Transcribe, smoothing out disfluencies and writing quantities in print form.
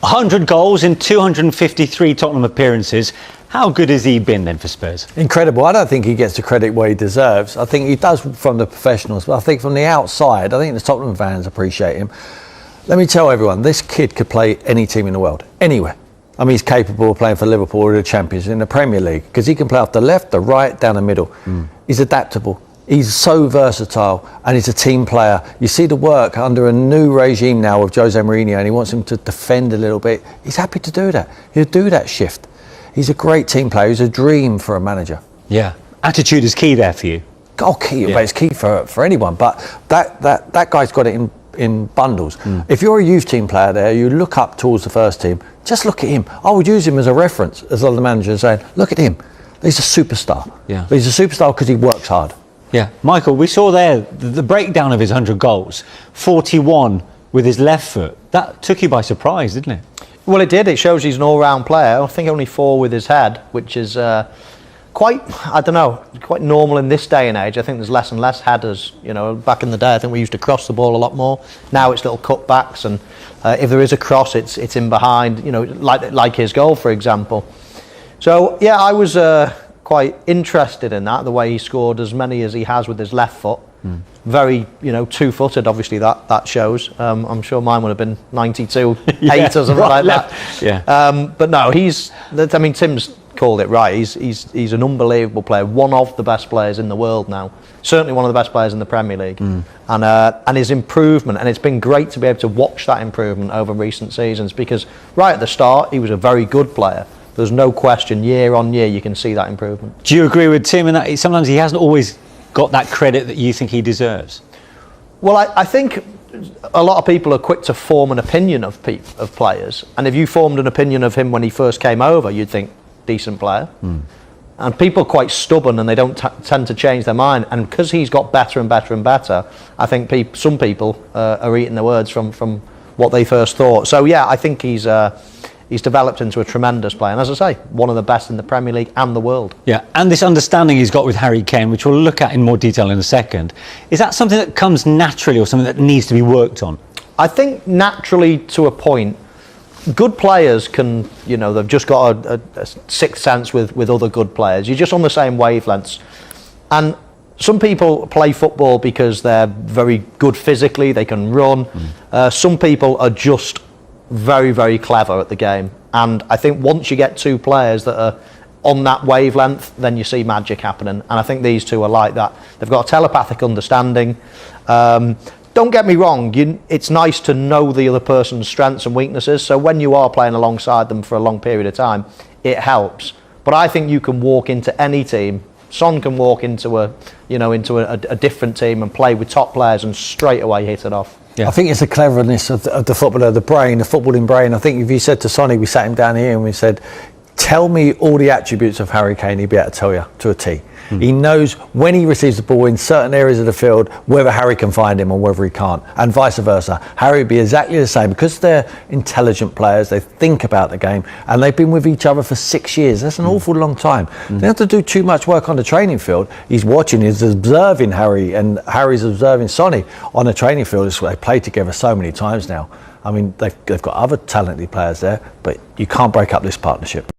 100 goals in 253 Tottenham appearances. How good has he been then for Spurs? Incredible. I don't think he gets the credit where he deserves. I think he does from the professionals, but I think from the outside, I think the Tottenham fans appreciate him. Let me tell everyone, this kid could play any team in the world, anywhere. I mean, he's capable of playing for Liverpool or the Champions in the Premier League because he can play off the left, the right, down the middle. He's adaptable. He's so versatile and he's a team player. You see the work under a new regime now with Jose Mourinho, and he wants him to defend a little bit. He's happy to do that. He'll do that shift. He's a great team player. He's a dream for a manager. Yeah. Attitude is key there for you. Oh, key. But it's key for anyone. But that guy's got it in bundles. If you're a youth team player there, you look up towards the first team, just look at him. I would use him as a reference, as other managers saying, look at him. He's a superstar. Yeah. But he's a superstar because he works hard. Yeah. Michael, we saw there the breakdown of his 100 goals. 41 with his left foot. That took you by surprise, didn't it? Well, it did. It shows he's an all-round player. I think only 4 with his head, which is quite, I don't know, quite normal in this day and age. I think there's less and less headers. You know, back in the day, I think we used to cross the ball a lot more. Now it's little cutbacks, and if there is a cross, it's in behind. You know, like his goal, for example. So yeah, I was quite interested in that, the way he scored as many as he has with his left foot. Very, you know, two-footed. Obviously, that shows. I'm sure mine would have been 92, 8 or something like that. Yeah. But no, I mean, Tim's called it right. He's an unbelievable player. One of the best players in the world now. Certainly one of the best players in the Premier League. And his improvement, and it's been great to be able to watch that improvement over recent seasons, because right at the start he was a very good player. There's no question, year on year you can see that improvement. Do you agree with Tim in that sometimes he hasn't always got that credit that you think he deserves? Well, I think a lot of people are quick to form an opinion of players, and if you formed an opinion of him when he first came over, you'd think decent player. And people are quite stubborn, and they don't tend to change their mind, and because he's got better and better and better, I think some people are eating the words from what they first thought. So yeah, I think he's developed into a tremendous player, and as I say, one of the best in the Premier League and the world. Yeah, and this understanding he's got with Harry Kane, which we'll look at in more detail in a second, is that something that comes naturally or something that needs to be worked on? I think naturally to a point. Good players can, you know, they've just got a sixth sense with other good players. You're just on the same wavelengths. And some people play football because they're very good physically, they can run. Some people are just very, very clever at the game. And I think once you get 2 players that are on that wavelength, then you see magic happening. And I think these 2 are like that. They've got a telepathic understanding. Don't get me wrong, it's nice to know the other person's strengths and weaknesses, so when you are playing alongside them for a long period of time, it helps. But I think you can walk into any team. Son can walk into a different team and play with top players and straight away hit it off. Yeah. I think it's the cleverness of the footballer, the brain, the footballing brain. I think if you said to Sonny, we sat him down here and we said, tell me all the attributes of Harry Kane, he'd be able to tell you to a T. He knows when he receives the ball in certain areas of the field, whether Harry can find him or whether he can't, and vice versa. Harry would be exactly the same, because they're intelligent players, they think about the game, and they've been with each other for 6 years. That's an awful long time. They don't have to do too much work on the training field. He's watching, he's observing Harry, and Harry's observing Sonny on the training field. They played together so many times now. I mean, they've got other talented players there, but you can't break up this partnership.